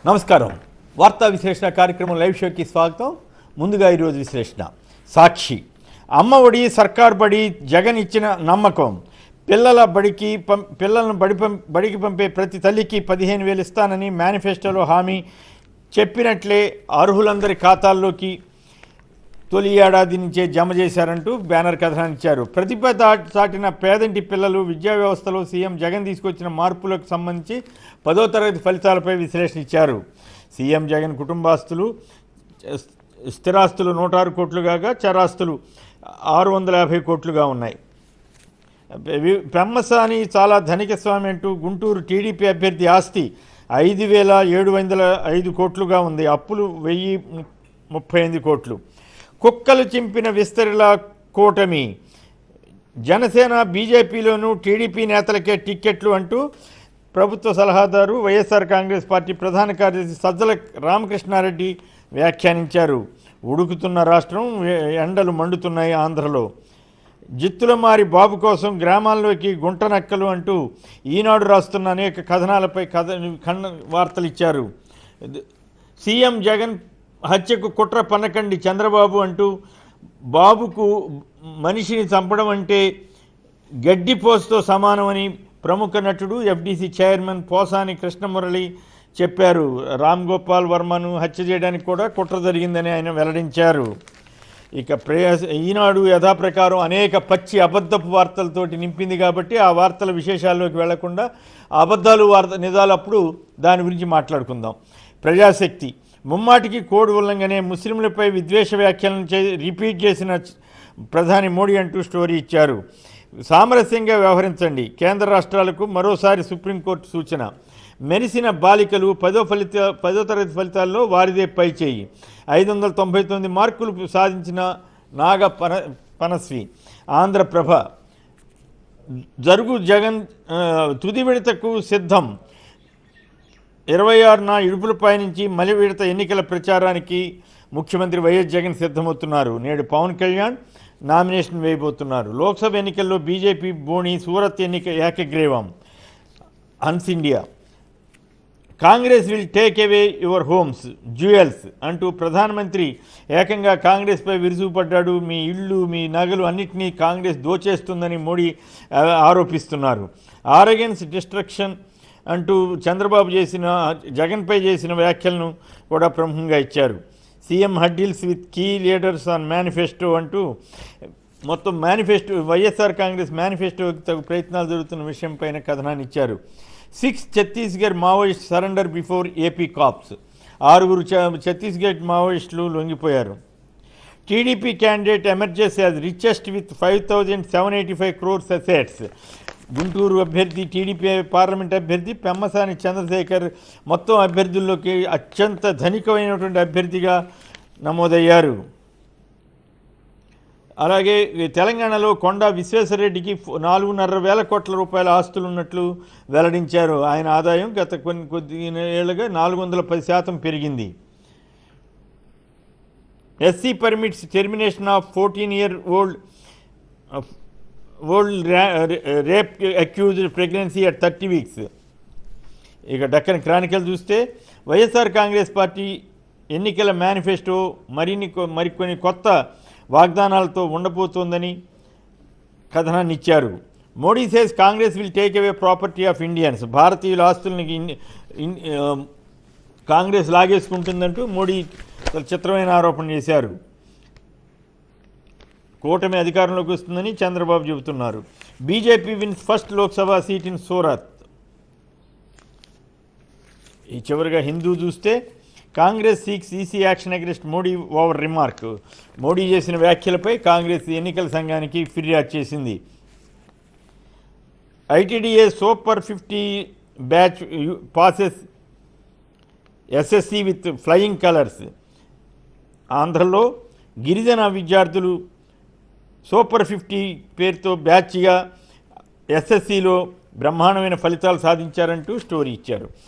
నమస్కారం. వార్తా విశ్లేషణ కార్యక్రమం లైవ్ షోకి స్వాగతం. ముందుగా ఈరోజు విశ్లేషణ. సాక్షి అమ్మ ఒడి సర్కార్ బడి జగన్ ఇచ్చిన నమ్మకం. పిల్లలను బడికి పంపే ప్రతి తల్లికి 15,000 ఇస్తానని మేనిఫెస్టోలో హామీ చెప్పినట్లే అర్హులందరి ఖాతాల్లోకి తొలి ఏడాది నుంచే జమ చేశారంటూ బ్యానర్ కథనాన్ని ఇచ్చారు. ప్రతిభ చాటిన పేదంటి పిల్లలు విద్యా వ్యవస్థలో సీఎం జగన్ తీసుకొచ్చిన మార్పులకు సంబంధించి 10వ తరగతి ఫలితాలపై విశ్లేషణ ఇచ్చారు. సీఎం జగన్ కుటుంబాస్తులు స్థిరాస్తులు 106 కోట్లు కాగా చరాస్తులు 650 కోట్లుగా ఉన్నాయి. పెమ్మసాని చాలా ధనిక స్వామి అంటూ గుంటూరు టీడీపీ అభ్యర్థి ఆస్తి 5,705 కోట్లుగా ఉంది. అప్పులు 1,038 కోట్లు. కుక్కలు చింపిన విస్తరిల కూటమి. జనసేన బీజేపీలోనూ టీడీపీ నేతలకే టిక్కెట్లు అంటూ ప్రభుత్వ సలహాదారు వైఎస్ఆర్ కాంగ్రెస్ పార్టీ ప్రధాన కార్యదర్శి సజ్జల రామకృష్ణారెడ్డి వ్యాఖ్యానించారు. ఉడుకుతున్న రాష్ట్రం, ఎండలు మండుతున్నాయి ఆంధ్రలో. జిత్తులమారి బాబు కోసం గ్రామాల్లోకి గుంటనక్కలు అంటూ ఈనాడు రాస్తున్న అనేక కథనాలపై వార్తలు ఇచ్చారు. సీఎం జగన్ హత్యకు కుట్ర పన్నకండి చంద్రబాబు అంటూ బాబుకు మనిషిని చంపడం అంటే గడ్డిపోస్తో సమానమని ప్రముఖ నటుడు ఎఫ్డీసీ చైర్మన్ పోసాని కృష్ణమురళి చెప్పారు. రామ్ గోపాల్ వర్మను హత్య చేయడానికి కూడా కుట్ర జరిగిందని ఆయన వెల్లడించారు. ఇక ఈనాడు యథాప్రకారం అనేక పచ్చి అబద్ధపు వార్తలతోటి నింపింది కాబట్టి ఆ వార్తల విశేషాల్లోకి వెళ్లకుండా అబద్ధాలు నిజాలు అప్పుడు దాని గురించి మాట్లాడుకుందాం. ప్రజాశక్తి ముమ్మాటికి కోడ్ ఉల్లంఘనే, ముస్లింలపై విద్వేష వ్యాఖ్యలను రిపీట్ చేసిన ప్రధాని మోడీ అంటూ స్టోరీ ఇచ్చారు. సామరస్యంగా వ్యవహరించండి, కేంద్ర రాష్ట్రాలకు మరోసారి సుప్రీంకోర్టు సూచన. మెరిసిన బాలికలు 10వ తరగతి ఫలితాల్లో వారిదే పై చేయి. 599 మార్కులు సాధించిన నాగ పనస్వి. ఆంధ్రప్రభ జరుగు జగన్ తుది విడతకు సిద్ధం. 26న ఇడుపులపై నుంచి మలి విడత ఎన్నికల ప్రచారానికి ముఖ్యమంత్రి వైఎస్ జగన్ సిద్ధమవుతున్నారు. నేడు పవన్ కళ్యాణ్ నామినేషన్ వేయబోతున్నారు. లోక్సభ ఎన్నికల్లో బీజేపీ బోణి, సూరత్ ఎన్నిక ఏకగ్రీవం. Hans India Congress will take away your homes jewels అంటూ ప్రధానమంత్రి ఏకంగా కాంగ్రెస్పై విరుచుకుపడ్డాడు. మీ ఇళ్ళు, మీ నగలు అన్నింటినీ కాంగ్రెస్ దోచేస్తుందని మోడీ ఆరోపిస్తున్నారు. ఆరగెన్స్ డిస్ట్రక్షన్ అంటూ చంద్రబాబు జగన్పై చేసిన వ్యాఖ్యలను కూడా ప్రముఖంగా ఇచ్చారు. CM huddles with key leaders on manifesto అంటూ మొత్తం వైఎస్ఆర్ కాంగ్రెస్ మేనిఫెస్టోకి తగు ప్రయత్నాలు జరుగుతున్న విషయంపైన కథనాన్ని ఇచ్చారు. 6 Chhattisgarh Maoist surrender before AP cops. 6 Chhattisgarh మావోయిస్టులు లొంగిపోయారు. TDP candidate emerges as richest with 5,785 crores assets. Guntur అభ్యర్థి, టీడీపీ పార్లమెంట్ అభ్యర్థి పెమ్మసాని చంద్రశేఖర్ మొత్తం అభ్యర్థుల్లోకి అత్యంత ధనికమైనటువంటి అభ్యర్థిగా నమోదయ్యారు. అలాగే తెలంగాణలో కొండా విశ్వేశ్వరరెడ్డికి 4,500 కోట్ల రూపాయల ఆస్తులున్నట్లు వెల్లడించారు. ఆయన ఆదాయం గత కొద్ది ఏళ్లుగా 410% పెరిగింది. SC permits termination of 14-year-old rape accused pregnancy at 30 weeks. ఇక డక్కన్ క్రానికల్ చూస్తే వైఎస్ఆర్ కాంగ్రెస్ పార్టీ ఎన్నికల మేనిఫెస్టో మరికొన్ని కొత్త వాగ్దానాలతో ఉండబోతోందని కథనాన్ని ఇచ్చారు. Modi says Congress will take away property of Indians. భారతీయుల ఆస్తుల్ని కాంగ్రెస్ లాగేసుకుంటుందంటూ మోడీ చిత్రమైన ఆరోపణ చేశారు. కూటమి అధికారంలోకి వస్తుందని చంద్రబాబు చెబుతున్నారు. BJP wins first Lok Sabha seat in Surat. ఈ చివరిగా హిందూ చూస్తే Congress seeks EC action against Modi over remark. Modi చేసిన వ్యాఖ్యలపై కాంగ్రెస్ ఎన్నికల సంఘానికి ఫిర్యాదు చేసింది. ITDA super 50 batch passes SSC with flying colours. ఆంధ్రలో గిరిజన విద్యార్థులు సూపర్ 50 పేరుతో బ్యాచ్గా ఎస్ఎస్సిలో బ్రహ్మాండమైన ఫలితాలు సాధించారంటూ స్టోరీ ఇచ్చారు.